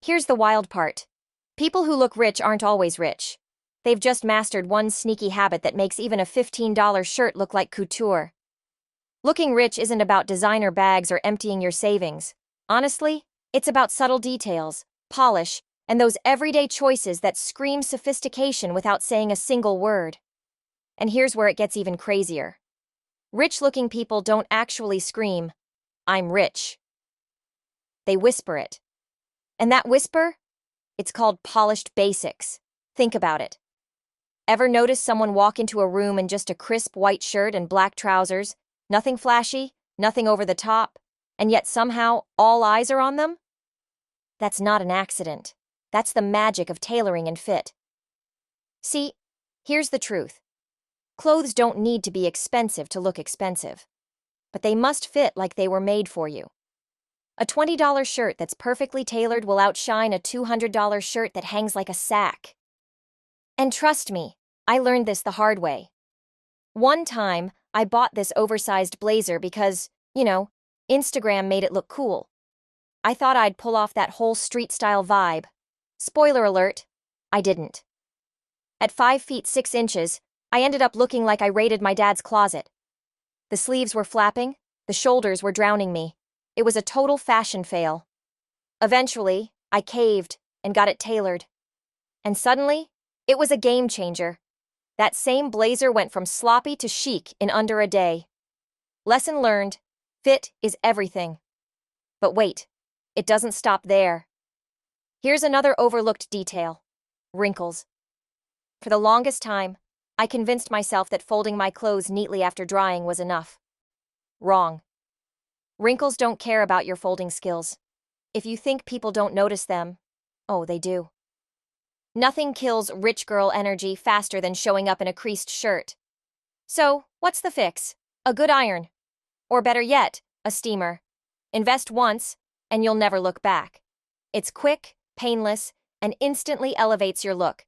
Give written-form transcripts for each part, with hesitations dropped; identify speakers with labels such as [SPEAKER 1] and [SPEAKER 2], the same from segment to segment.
[SPEAKER 1] Here's the wild part. People who look rich aren't always rich. They've just mastered one sneaky habit that makes even a $15 shirt look like couture. Looking rich isn't about designer bags or emptying your savings. Honestly, it's about subtle details, polish, and those everyday choices that scream sophistication without saying a single word. And here's where it gets even crazier. Rich-looking people don't actually scream, "I'm rich." They whisper it. And that whisper? It's called polished basics. Think about it. Ever notice someone walk into a room in just a crisp white shirt and black trousers? Nothing flashy, nothing over the top, and yet somehow all eyes are on them? That's not an accident. That's the magic of tailoring and fit. See, here's the truth. Clothes don't need to be expensive to look expensive, but they must fit like they were made for you. A $20 shirt that's perfectly tailored will outshine a $200 shirt that hangs like a sack. And trust me, I learned this the hard way. One time, I bought this oversized blazer because, Instagram made it look cool. I thought I'd pull off that whole street-style vibe. Spoiler alert, I didn't. At 5 feet 6 inches, I ended up looking like I raided my dad's closet. The sleeves were flapping, the shoulders were drowning me. It was a total fashion fail. Eventually, I caved and got it tailored. And suddenly, it was a game changer. That same blazer went from sloppy to chic in under a day. Lesson learned, fit is everything. But wait, it doesn't stop there. Here's another overlooked detail: wrinkles. For the longest time, I convinced myself that folding my clothes neatly after drying was enough. Wrong. Wrinkles don't care about your folding skills. If you think people don't notice them, oh, they do. Nothing kills rich girl energy faster than showing up in a creased shirt. So, what's the fix? A good iron. Or better yet, a steamer. Invest once, and you'll never look back. It's quick, painless, and instantly elevates your look.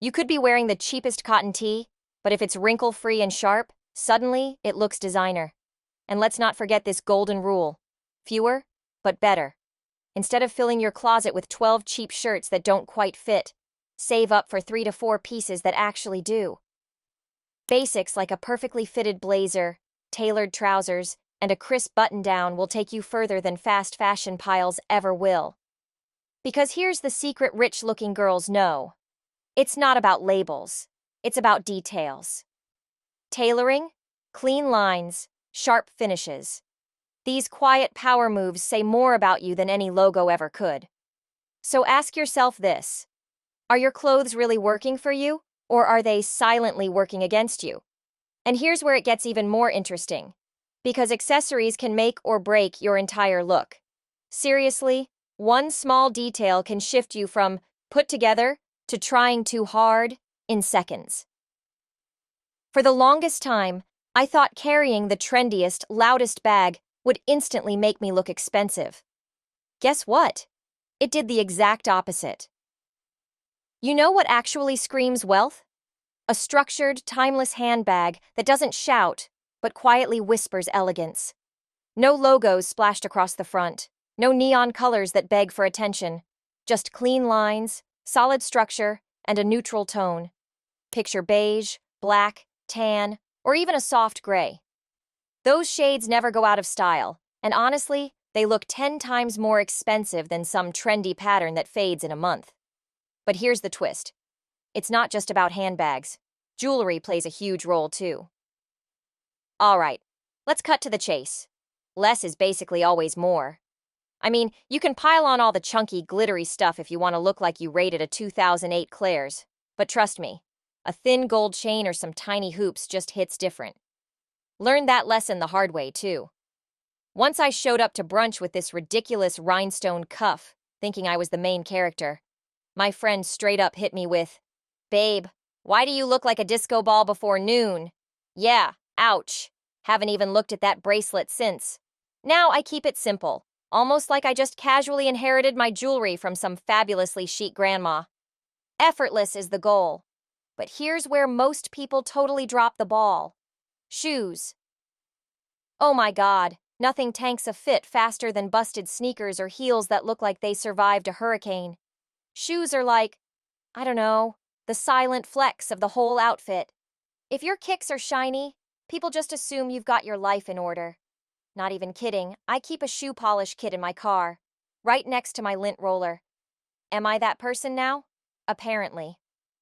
[SPEAKER 1] You could be wearing the cheapest cotton tee, but if it's wrinkle-free and sharp, suddenly it looks designer. And let's not forget this golden rule: fewer, but better. Instead of filling your closet with 12 cheap shirts that don't quite fit, save up for 3 to 4 pieces that actually do. Basics like a perfectly fitted blazer, tailored trousers, and a crisp button-down will take you further than fast fashion piles ever will. Because here's the secret rich-looking girls know. It's not about labels. It's about details. Tailoring, clean lines, sharp finishes. These quiet power moves say more about you than any logo ever could. So ask yourself this: are your clothes really working for you, or are they silently working against you? And here's where it gets even more interesting. Because accessories can make or break your entire look. Seriously, one small detail can shift you from put together to trying too hard in seconds. For the longest time, I thought carrying the trendiest, loudest bag would instantly make me look expensive. Guess what? It did the exact opposite. You know what actually screams wealth? A structured, timeless handbag that doesn't shout, but quietly whispers elegance. No logos splashed across the front, no neon colors that beg for attention, just clean lines, solid structure, and a neutral tone. Picture beige, black, tan, or even a soft gray. Those shades never go out of style, and honestly, they look 10 times more expensive than some trendy pattern that fades in a month. But here's the twist. It's not just about handbags. Jewelry plays a huge role too. All right, let's cut to the chase. Less is basically always more. I mean, you can pile on all the chunky, glittery stuff if you want to look like you raided a 2008 Claire's, but trust me, a thin gold chain or some tiny hoops just hits different. Learned that lesson the hard way, too. Once I showed up to brunch with this ridiculous rhinestone cuff, thinking I was the main character. My friend straight up hit me with, "Babe, why do you look like a disco ball before noon?" Yeah, ouch. Haven't even looked at that bracelet since. Now I keep it simple, almost like I just casually inherited my jewelry from some fabulously chic grandma. Effortless is the goal. But here's where most people totally drop the ball. Shoes. Oh my God, Nothing tanks a fit faster than busted sneakers or heels that look like they survived a hurricane. Shoes are like, I don't know, the silent flex of the whole outfit. If your kicks are shiny, people just assume you've got your life in order. Not even kidding, I keep a shoe polish kit in my car, right next to my lint roller. Am I that person now? Apparently.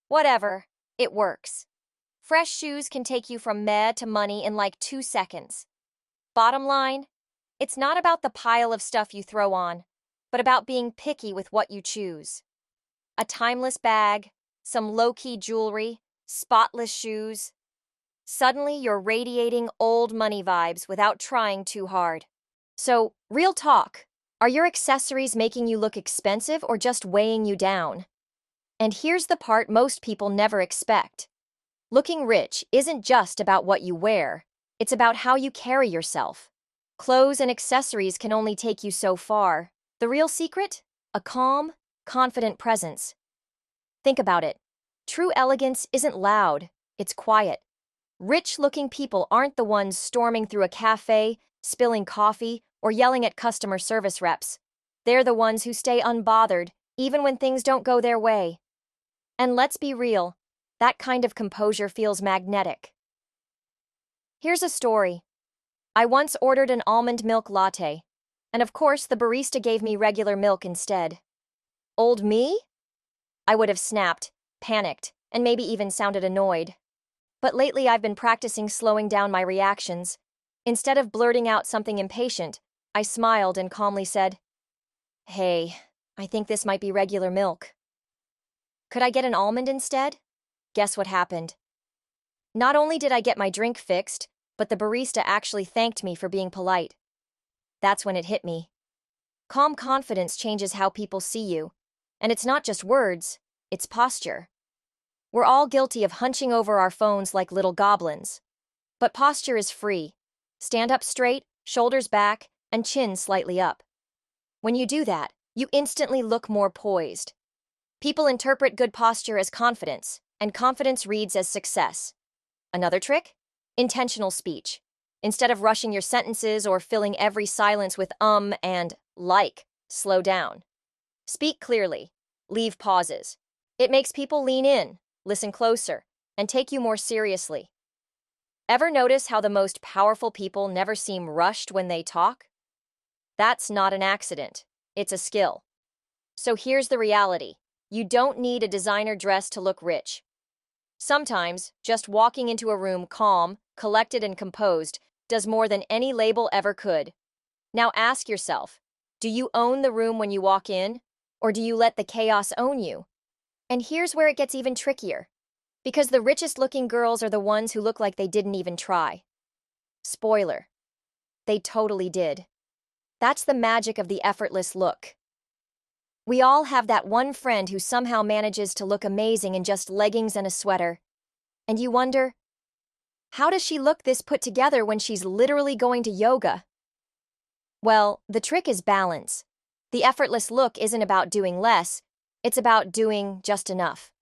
[SPEAKER 1] Whatever, it works. Fresh shoes can take you from meh to money in like 2 seconds. Bottom line, it's not about the pile of stuff you throw on, but about being picky with what you choose. A timeless bag, some low-key jewelry, spotless shoes. Suddenly, you're radiating old money vibes without trying too hard. So, real talk, are your accessories making you look expensive or just weighing you down? And here's the part most people never expect. Looking rich isn't just about what you wear, it's about how you carry yourself. Clothes and accessories can only take you so far. The real secret? A calm, confident presence. Think about it. True elegance isn't loud, it's quiet. Rich-looking people aren't the ones storming through a cafe, spilling coffee, or yelling at customer service reps. They're the ones who stay unbothered, even when things don't go their way. And let's be real, that kind of composure feels magnetic. Here's a story. I once ordered an almond milk latte, and of course the barista gave me regular milk instead. Old me? I would have snapped, panicked, and maybe even sounded annoyed. But lately I've been practicing slowing down my reactions. Instead of blurting out something impatient, I smiled and calmly said, "Hey, I think this might be regular milk. Could I get an almond instead?" Guess what happened? Not only did I get my drink fixed, but the barista actually thanked me for being polite. That's when it hit me. Calm confidence changes how people see you. And it's not just words, it's posture. We're all guilty of hunching over our phones like little goblins. But posture is free. Stand up straight, shoulders back, and chin slightly up. When you do that, you instantly look more poised. People interpret good posture as confidence, and confidence reads as success. Another trick? Intentional speech. Instead of rushing your sentences or filling every silence with and like, slow down. Speak clearly. Leave pauses. It makes people lean in, listen closer, and take you more seriously. Ever notice how the most powerful people never seem rushed when they talk? That's not an accident. It's a skill. So here's the reality. You don't need a designer dress to look rich. Sometimes, just walking into a room calm, collected, and composed does more than any label ever could. Now ask yourself, do you own the room when you walk in, or do you let the chaos own you? And here's where it gets even trickier. Because the richest-looking girls are the ones who look like they didn't even try. Spoiler. They totally did. That's the magic of the effortless look. We all have that one friend who somehow manages to look amazing in just leggings and a sweater. And you wonder, how does she look this put together when she's literally going to yoga? Well, the trick is balance. The effortless look isn't about doing less, it's about doing just enough.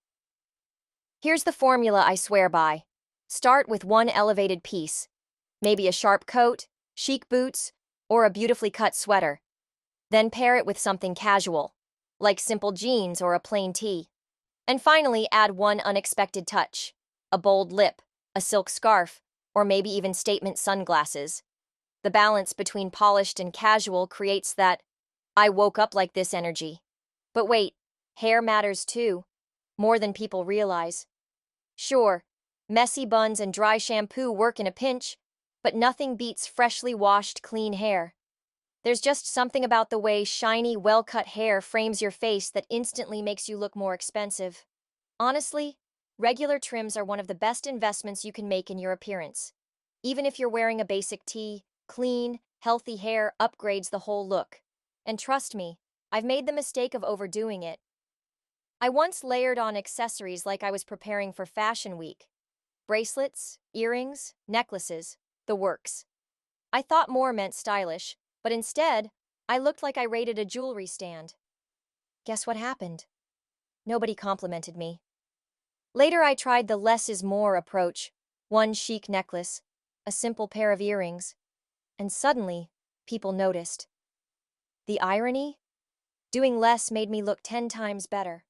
[SPEAKER 1] Here's the formula I swear by. Start with one elevated piece, maybe a sharp coat, chic boots, or a beautifully cut sweater. Then pair it with something casual, like simple jeans or a plain tee. And finally, add one unexpected touch, a bold lip, a silk scarf, or maybe even statement sunglasses. The balance between polished and casual creates that "I woke up like this" energy. But wait, hair matters too, more than people realize. Sure, messy buns and dry shampoo work in a pinch, but nothing beats freshly washed, clean hair. There's just something about the way shiny, well-cut hair frames your face that instantly makes you look more expensive. Honestly, regular trims are one of the best investments you can make in your appearance. Even if you're wearing a basic tee, clean, healthy hair upgrades the whole look. And trust me, I've made the mistake of overdoing it. I once layered on accessories like I was preparing for Fashion Week. Bracelets, earrings, necklaces, the works. I thought more meant stylish, but instead, I looked like I raided a jewelry stand. Guess what happened? Nobody complimented me. Later, I tried the less is more approach. One chic necklace, a simple pair of earrings, and suddenly, people noticed. The irony? Doing less made me look 10 times better.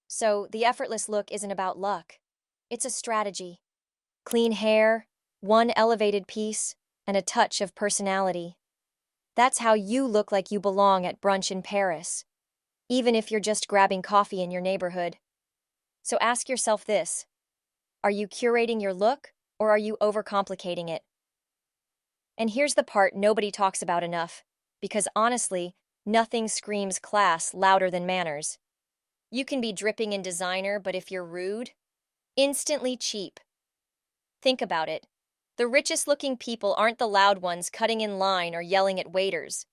[SPEAKER 1] So, the effortless look isn't about luck. It's a strategy. Clean hair, one elevated piece, and a touch of personality. That's how you look like you belong at brunch in Paris, even if you're just grabbing coffee in your neighborhood. So ask yourself this: are you curating your look, or are you overcomplicating it? And here's the part nobody talks about enough, because honestly, nothing screams class louder than manners. You can be dripping in designer, but if you're rude, instantly cheap. Think about it. The richest looking people aren't the loud ones cutting in line or yelling at waiters.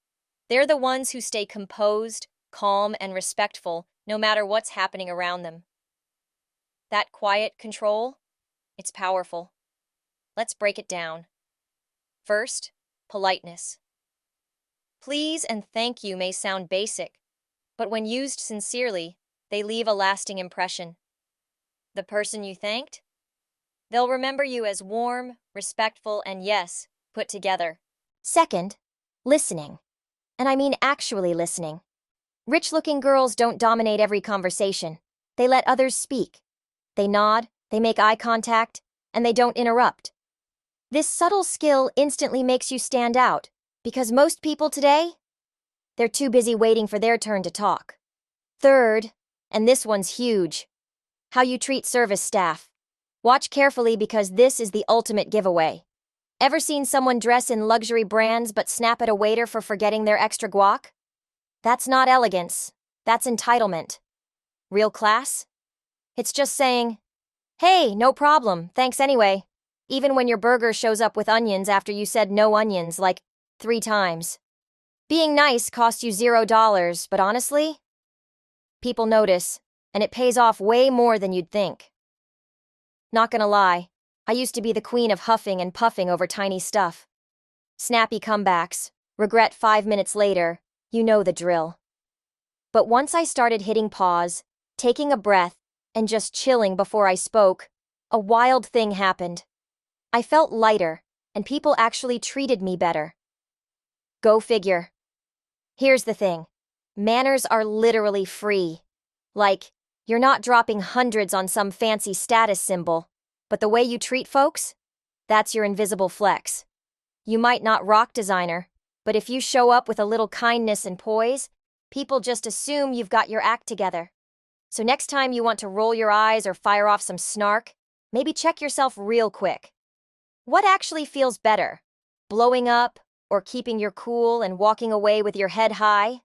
[SPEAKER 1] They're the ones who stay composed, calm, and respectful no matter what's happening around them. That quiet control, it's powerful. Let's break it down. First, politeness. Please and thank you may sound basic, but when used sincerely, they leave a lasting impression. The person you thanked? They'll remember you as warm, respectful, and yes, put together. Second, listening. And I mean actually listening. Rich-looking girls don't dominate every conversation. They let others speak. They nod, they make eye contact, and they don't interrupt. This subtle skill instantly makes you stand out, because most people today, they're too busy waiting for their turn to talk. Third, and this one's huge, how you treat service staff. Watch carefully because this is the ultimate giveaway. Ever seen someone dress in luxury brands but snap at a waiter for forgetting their extra guac? That's not elegance. That's entitlement. Real class? It's just saying, "Hey, no problem, thanks anyway," even when your burger shows up with onions after you said no onions like 3 times. Being nice cost you $0, but honestly, people notice, and it pays off way more than you'd think. Not gonna lie, I used to be the queen of huffing and puffing over tiny stuff. Snappy comebacks, regret 5 minutes later, you know the drill. But once I started hitting pause, taking a breath, and just chilling before I spoke, a wild thing happened. I felt lighter, and people actually treated me better. Go figure. Here's the thing. Manners are literally free. Like, you're not dropping hundreds on some fancy status symbol, but the way you treat folks, that's your invisible flex. You might not rock designer, but if you show up with a little kindness and poise, people just assume you've got your act together. So next time you want to roll your eyes or fire off some snark, maybe check yourself real quick. What actually feels better? Blowing up, or keeping your cool and walking away with your head high?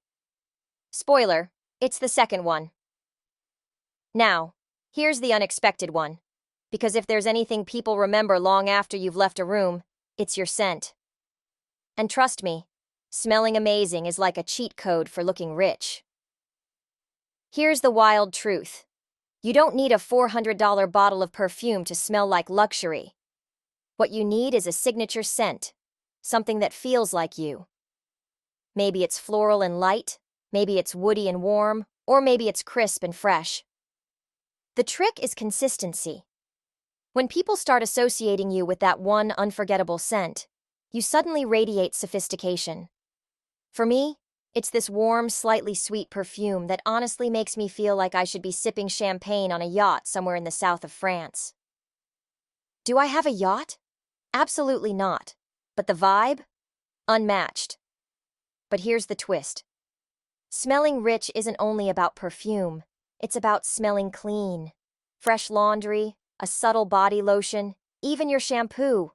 [SPEAKER 1] Spoiler, it's the second one. Now, here's the unexpected one. Because if there's anything people remember long after you've left a room, it's your scent. And trust me, smelling amazing is like a cheat code for looking rich. Here's the wild truth. You don't need a $400 bottle of perfume to smell like luxury. What you need is a signature scent, something that feels like you. Maybe it's floral and light, maybe it's woody and warm, or maybe it's crisp and fresh. The trick is consistency. When people start associating you with that one unforgettable scent, you suddenly radiate sophistication. For me, it's this warm, slightly sweet perfume that honestly makes me feel like I should be sipping champagne on a yacht somewhere in the south of France. Do I have a yacht? Absolutely not. But the vibe? Unmatched. But here's the twist. Smelling rich isn't only about perfume. It's about smelling clean. Fresh laundry, a subtle body lotion, even your shampoo.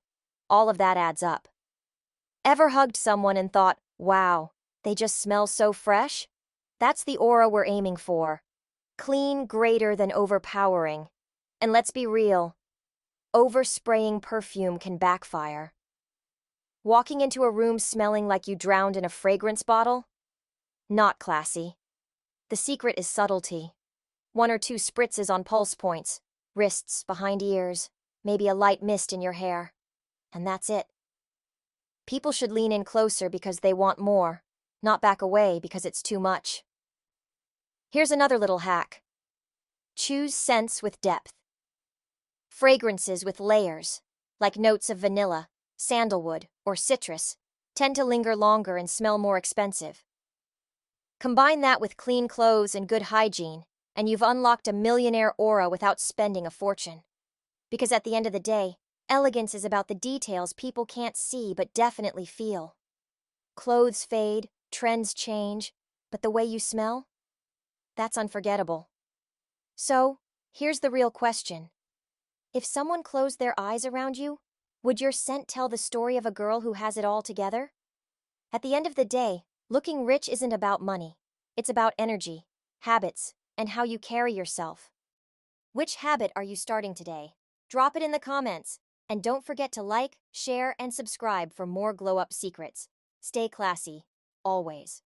[SPEAKER 1] All of that adds up. Ever hugged someone and thought, wow, they just smell so fresh? That's the aura we're aiming for. Clean greater than overpowering. And let's be real, overspraying perfume can backfire. Walking into a room smelling like you drowned in a fragrance bottle? Not classy. The secret is subtlety. 1 or 2 spritzes on pulse points, wrists, behind ears, maybe a light mist in your hair. And that's it. People should lean in closer because they want more, not back away because it's too much. Here's another little hack. Choose scents with depth. Fragrances with layers, like notes of vanilla, sandalwood, or citrus, tend to linger longer and smell more expensive. Combine that with clean clothes and good hygiene, and you've unlocked a millionaire aura without spending a fortune. Because at the end of the day, elegance is about the details people can't see but definitely feel. Clothes fade, trends change, but the way you smell? That's unforgettable. So, here's the real question. If someone closed their eyes around you, would your scent tell the story of a girl who has it all together? At the end of the day, looking rich isn't about money. It's about energy, habits, and how you carry yourself. Which habit are you starting today? Drop it in the comments. And don't forget to like, share, and subscribe for more glow-up secrets. Stay classy, always.